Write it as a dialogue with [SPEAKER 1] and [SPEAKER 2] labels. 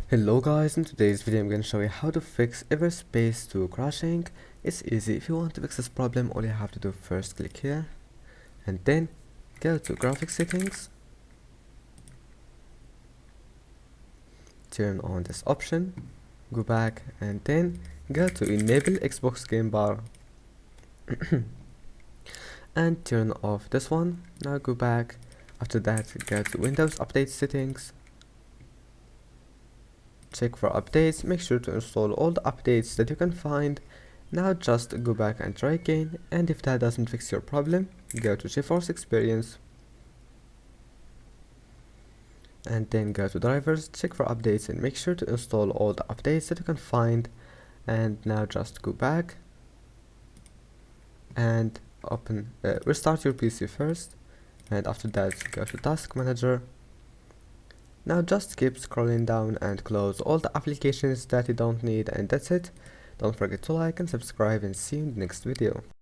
[SPEAKER 1] Hello guys, in today's video I'm going to show you how to fix Everspace to crashing. It's easy. If you want to fix this problem, all you have to do first click here and then go to graphics settings, turn on this option, go back and then go to enable Xbox game bar and turn off this one. Now go back. After that go to Windows update settings, check for updates, make sure to install all the updates that you can find. Now just go back and try again, and if that doesn't fix your problem, go to GeForce Experience and then go to drivers, check for updates and make sure to install all the updates that you can find. And now just go back and restart your PC first, and after that go to Task Manager. Now just keep scrolling down and close all the applications that you don't need, and that's it. Don't forget to like and subscribe, and see you in the next video.